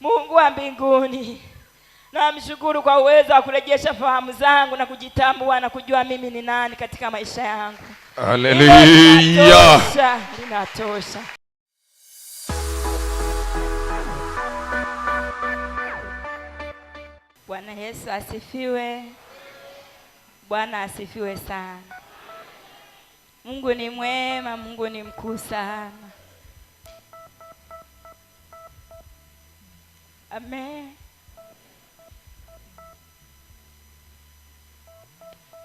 Mungu wa mbinguni, namshukuru kwa uwezo wa kurejesha fahamu zangu na kujitambua na kujua mimi ni nani katika maisha yangu. Haleluya. Linatosha. Bwana Yesu asifiwe. Bwana asifiwe sana. Mungu ni mwema, Mungu ni mkuu sana. Amen.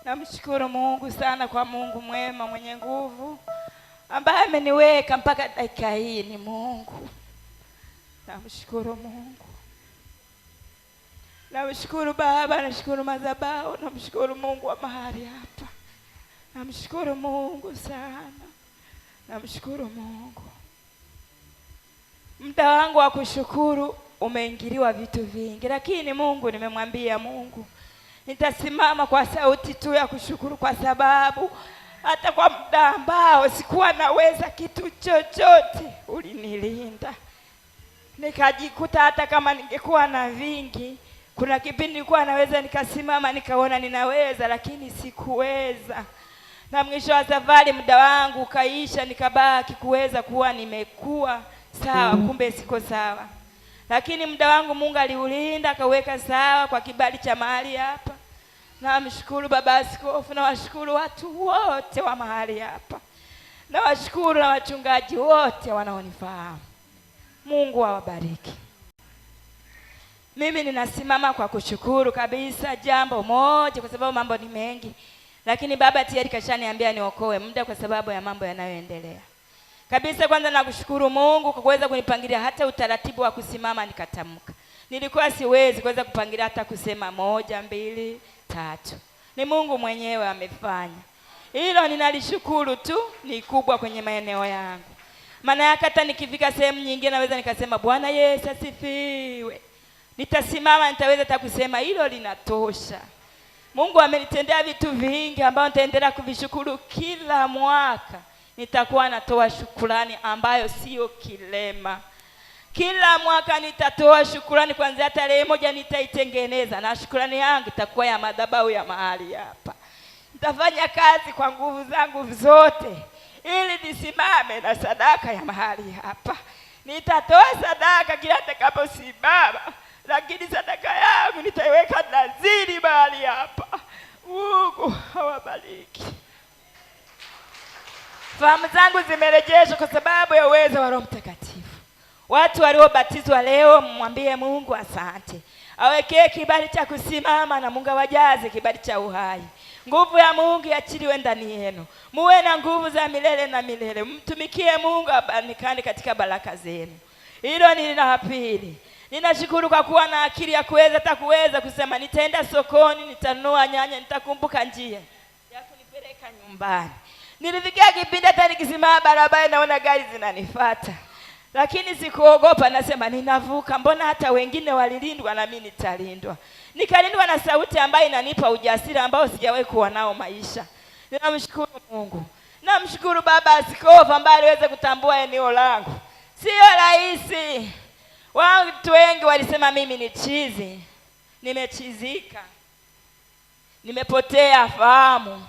Namshukuru Mungu sana kwa Mungu mwema mwenye nguvu ambaye ameniweka mpaka dakika hii. Ni Mungu. Namshukuru Mungu. Namshukuru Baba, nashukuru madhabahu, namshukuru Mungu wa mahali hapa. Namshukuru Mungu sana. Namshukuru Mungu. Muda wangu wa kushukuru umeingiliwa vitu vingi, lakini Mungu, nimemwambia Mungu nitasimama kwa sauti tu ya kushukuru, kwa sababu hata kwa muda ambao sikuwa naweza kitu chochote ulinilinda. Nikajikuta hata kama ningekuwa na vingi, kuna kipindi nilikuwa naweza nikasimama nikaona ninaweza, lakini sikuweza. Na mwisho wa safari muda wangu ukaisha, nikabaki kuweza kuwa nimekuwa sawa, kumbe siko sawa. Lakini muda wangu Mungu aliulinda, akaweka sawa kwa kibali cha mahali hapa. Namshukuru Baba Askofu, na washukuru watu wote wa mahali hapa. Na washukuru na wachungaji wote wanaonifahamu. Mungu awabariki. Mimi ninasimama kwa kushukuru kabisa jambo moja, kwa sababu mambo ni mengi. Lakini Baba tayari kashaniambia niokoe muda kwa sababu ya mambo yanayoendelea. Kabisa kwanza nakushukuru Mungu kwa kuweza kunipangilia hata utaratibu wa kusimama nikatamka. Nilikuwa siwezi kuweza kupangilia hata kusema 1, 2, 3. Ni Mungu mwenyewe amefanya. Hilo ninalishukuru tu, ni kubwa kwenye maeneo yangu. Maana yake hata nikifika sehemu nyingine naweza nikasema Bwana Yesu asifiwe. Nitasimama nitaweza hata kusema hilo linatosha. Mungu amenitendea vitu vingi ambao nitaendelea kuvishukuru kila mwaka. Nitakuwa natoa shukrani ambayo sio kilema. Kila mwaka nitatoa shukrani, kuanzia tarehe 1 nitaitengeneza, na shukrani yangu itakuwa ya madhabahu ya mahali hapa. Nitafanya kazi kwa nguvu zangu zote ili nisimame na sadaka ya mahali hapa. Nitatoa sadaka kila nitakaposimama, lakini sadaka yangu nitaiweka nadhiri mahali hapa. Mungu awabariki. Fahamu zangu zimerejeshwa kwa sababu ya uwezo wa Roho Mtakatifu. Watu waliobatizwa leo, mwambie Mungu asante. Awekee kibali cha kusimama, na Mungu awajaze kibali cha uhai. Nguvu ya Mungu iachiliwe ndani yenu. Muwe na nguvu za milele na milele. Mtumikie Mungu, abanikane katika baraka zenu. Hilo ni la pili. Ninashukuru kwa kuwa na akili ya kuweza hata kuweza kusema nitaenda sokoni, nitanunua nyanya, nitakumbuka njia ya kunipeleka nyumbani. Nilifikia kipindi hata nikisimama barabara naona gari zinanifuata, lakini sikuogopa, nasema ninavuka, mbona hata wengine walilindwa na mimi nitalindwa. Nikalindwa na sauti ambayo inanipa ujasiri ambao sijawahi kuwa nao maisha. Ninamshukuru Mungu. Namshukuru Baba Askofu ambaye aliweza kutambua eneo langu. Sio rahisi. Watu wengi walisema mimi ni chizi. Nimechizika. Nimepotea fahamu.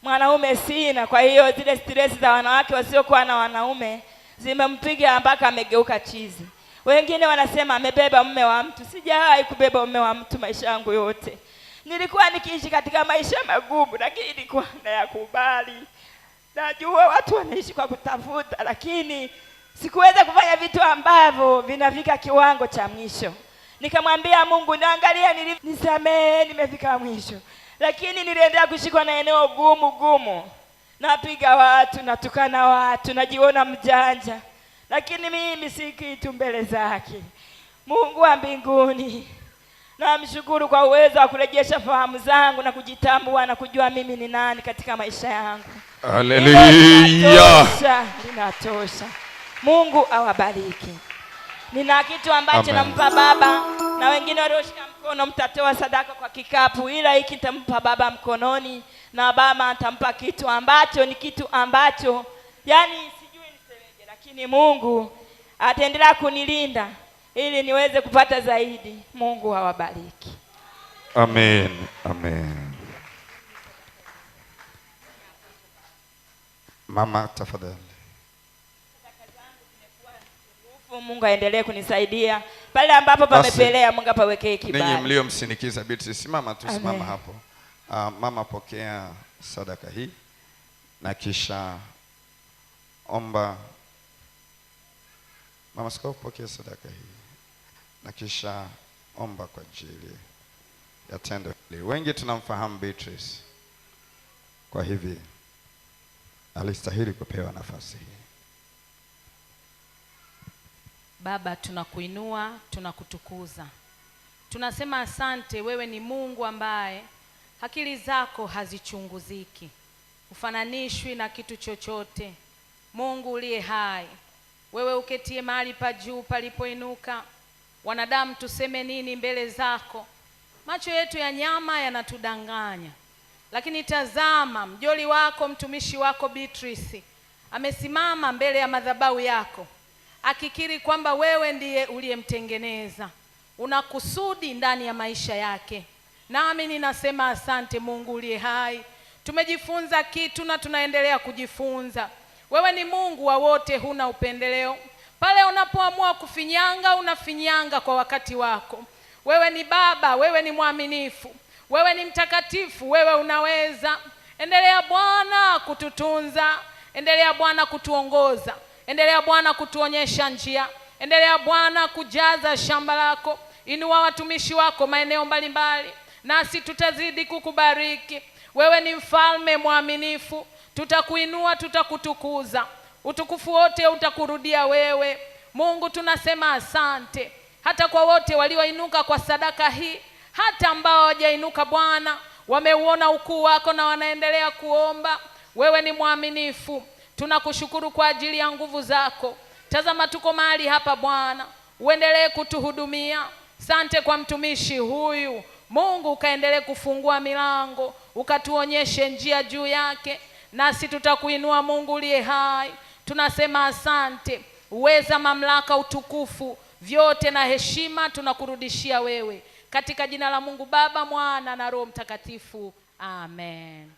Mwanaume sina, kwa hiyo zile stress za wanawake wasiokuwa na wanaume zimempiga mpaka amegeuka chizi. Wengine wanasema amebeba mume wa mtu. Sijawahi kubeba mume wa mtu maisha yangu yote. Nilikuwa nikiishi katika maisha magumu, lakini nilikuwa nayakubali. Najua watu wanaishi kwa kutafuta, lakini sikuweza kufanya vitu ambavyo vinafika kiwango cha mwisho. Nikamwambia Mungu, naangalia nisamee, nimefika mwisho. Lakini niliendelea kushikwa na eneo gumu. Napiga watu, natukana watu, najiona mjanja. Lakini mimi si kitu mbele zake. Mungu wa mbinguni, namshukuru kwa uwezo wa kurejesha fahamu zangu na kujitambua na kujua mimi ni nani katika maisha yangu. Haleluya. Linatosha. Mungu awabariki. Nina kitu ambacho nampa Baba, na wengine walioshika mkono mtatoa sadaka kwa kikapu, ila hiki nitampa Baba mkononi, na Baba atampa kitu ambacho ni kitu ambacho yani sijui nisemeje, lakini Mungu ataendelea kunilinda ili niweze kupata zaidi. Mungu awabariki. Amen. Amen. Mama tafadhali. Mungu aendelee kunisaidia pale ambapo pamepelea. Mungu apawekee kibali. Ninyi mliomsindikiza Beatrice, simama tu, simama hapo. Mama, pokea sadaka hii na kisha omba. Mama, pokea sadaka hii na kisha omba kwa ajili ya tendo hili. Wengi tunamfahamu Beatrice, kwa hivi alistahili kupewa nafasi hii. Baba, tunakuinua, tunakutukuza. Tunasema asante, wewe ni Mungu ambaye akili zako hazichunguziki, ufananishwi na kitu chochote. Mungu uliye hai, wewe uketie mahali pa juu palipoinuka. Wanadamu tuseme nini mbele zako? Macho yetu ya nyama yanatudanganya. Lakini tazama, mjoli wako, mtumishi wako Beatrice amesimama mbele ya madhabahu yako akikiri kwamba wewe ndiye uliyemtengeneza, una kusudi ndani ya maisha yake. Nami ninasema asante Mungu uliye hai. Tumejifunza kitu na tunaendelea kujifunza. Wewe ni Mungu wa wote, huna upendeleo. Pale unapoamua kufinyanga, unafinyanga kwa wakati wako. Wewe ni Baba, wewe ni mwaminifu, wewe ni mtakatifu, wewe unaweza. Endelea Bwana kututunza, endelea Bwana kutuongoza, endelea Bwana kutuonyesha njia, endelea Bwana kujaza shamba lako. Inua watumishi wako maeneo mbalimbali, nasi tutazidi kukubariki. Wewe ni mfalme mwaminifu, tutakuinua, tutakutukuza. Utukufu wote utakurudia wewe. Mungu, tunasema asante hata kwa wote walioinuka kwa sadaka hii, hata ambao hawajainuka Bwana, wameuona ukuu wako na wanaendelea kuomba. Wewe ni mwaminifu. Tunakushukuru kwa ajili ya nguvu zako. Tazama tuko mahali hapa Bwana, uendelee kutuhudumia. Sante kwa mtumishi huyu. Mungu, ukaendelee kufungua milango, ukatuonyeshe njia juu yake, nasi tutakuinua Mungu uliye hai. Tunasema asante. Uweza, mamlaka, utukufu, vyote na heshima tunakurudishia wewe, katika jina la Mungu Baba, Mwana na Roho Mtakatifu. Amen.